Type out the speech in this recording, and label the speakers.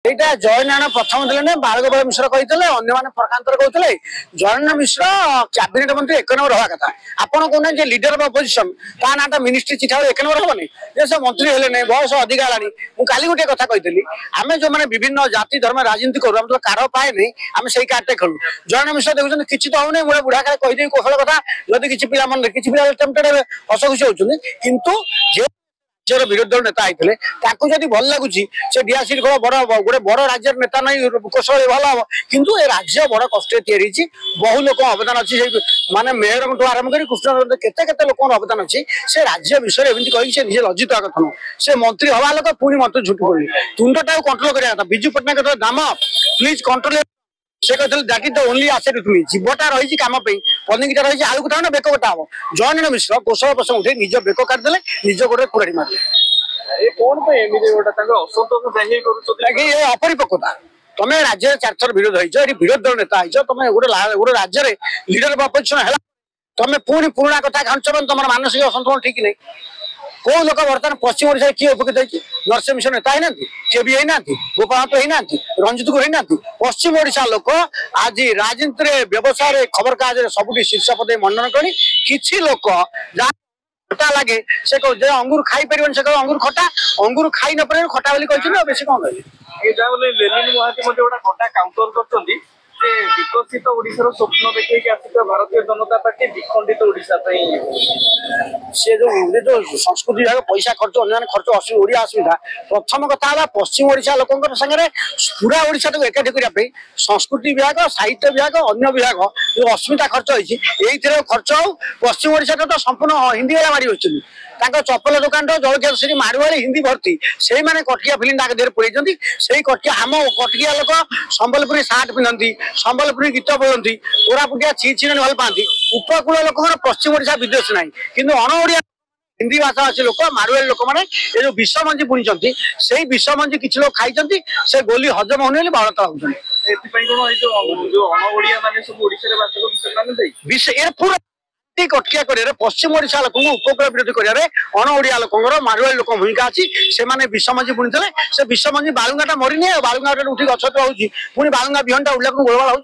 Speaker 1: এইটা জୟନାରାୟଣ ପ୍ରଥମ ଦେଲେ ବାଳଗୋପାଳ ମିଶ୍ର କହିଥିଲେ ଅନ୍ୟମାନେ ପ୍ରକାନ୍ତର କହୁଥିଲେ ଜୟନାରାୟଣ ମିଶ୍ର କ୍ୟାବିନେଟ ମନ୍ତ୍ରୀ 1 ନମ୍ବର ହବା କଥା ଆପଣ କହୁନା ଯେ ଲିଡର ଅଫ ଅପୋଜିସନ ତା ନାଟା ମିନିଷ୍ଟ୍ରି ଚିଠା 1 ନମ୍ବର ହବନି ଯେ ସେ ମନ୍ତ୍ରୀ ହେଲେ ନାହିଁ ବୟସ ଅଧିକ ହେଲାଣି ମୁଁ କାଲି ଗୋଟେ କଥା କହିଥିଲି ଆମେ ଯୋଉମାନେ ବିଭିନ୍ନ ଜାତି ଧର୍ମ ରାଜନୀତି କରୁ ଆମେ ତ କାର ପାଏ ନାହିଁ ଆମେ ସେଇ କାର୍ଡଟେ ଖେଳୁ ଜୟନାରାୟଣ ମିଶ୍ର ଦେଖୁଛନ୍ତି କିଛି ତ ହଉନି ମୁଁ ବୁଢା କାଳେ କହିଦେବି କୌଶଳ କଥା ଯଦି କିଛି ପିଲା ମନରେ କିଛି ପିଲା ଟେମ୍ପଟେଡ ହସ ଖୁସି ହଉଛନ୍ତି କିନ୍ତୁ ଯେ विरोध दल नेता आते भल लगुच से डीआरसी गोटे बड़ राज्य नेता नहीं कौशल भल हम किंतु ए राज्य बड़ कष्ट या बहु लोक अवदान अच्छी माने मेयर आरंभ कर कृष्ण केते लोक अवदान अच्छी से राज्य विषय एमती कही से निजे लज्जित हवा कथा से मंत्री हवा लोक पुणी मंत्री झुट पड़ी तुंडटा कंट्रोल करा विजु पट्टनायक दाम प्लीज कंट्रोल से कहते that is the only asset with me जीवटा रही काम पनिकिटा रही आलू कटा ना बेक कटा हम जयनारायण मिश्र कौशल प्रसंग उठे निज बेक काटिदेले निज गोटे कुराड़ी मारे अपरिपक्वता तुम राज्य 4 थर विरोध होती विरोध दल नेता तुम गोटे राज्य में लीडर ऑफ अपोजिशन है तुम पुणी पुराणा कथा घाच तुम मानसिक असंतुलन ठीक नहीं कौ लोक बर्तमान पश्चिम ओडिशा किए उपकृत होती नरसिंह मिश्र नेता ही किए भी होना गोपाल होना रंजित को होना पश्चिम ओडिशा लोक आज राजनीति व्यवसाय खबर कागज सबुठी शीर्ष पद मंडन कर किसी लोक खटा लगे से अंगूर खाई पार से अंगूर खटा अंगूर खाई न पारे खटा बोली कहते बेस कौन कह विकसित ओडिशार स्वप्न देखिए भारतीय जनता पार्टी विखंडित ओडिशा से जो संस्कृति विभाग पैसा खर्च अन्य खर्च ओडिया असुविधा प्रथम कथा पश्चिम ओडिशा लोक सागर पूरा ओडिशा को एकाठी करने संस्कृति विभाग साहित्य विभाग अन्य विभाग जो अस्मिता खर्च होती खर्च हो पश्चिम ओडिशा तो संपूर्ण हिंदी वाला मारी बच्चे चपल दुकान जलखिया श्री मारुआड़ी हिंदी भर्ती से मैंने कटिया फिल्म ताक देहर पुरई से कटिया आम कटिया लोक संबलपुरी सार्ट पिंधती संबलपुरी गीत बोलती कोरापुटिया छि भल पाती उपकूल लोक पश्चिम ओडिशा विदेश ना कि अणओडिया हिंदी भाषा भाषी लोक मारुआड़ी लोक मैंने ये जो विष मंजी बुणी से विष मंजी किसी लोग खाई से गोली हजम होने बाड़ता हो कटकिया कर पश्चिम ओडिशा लोक उपकूल विरोधी कर अणओडिया लोक मारुआड़ी लोक भूमिका अच्छी से विषमंजी बुणी से विषमंजी बालुंगाटा मरीनी बालुंगा उठी गछ तो पुणी बालुंगा बिहनटा उड़ला गोलमाल हो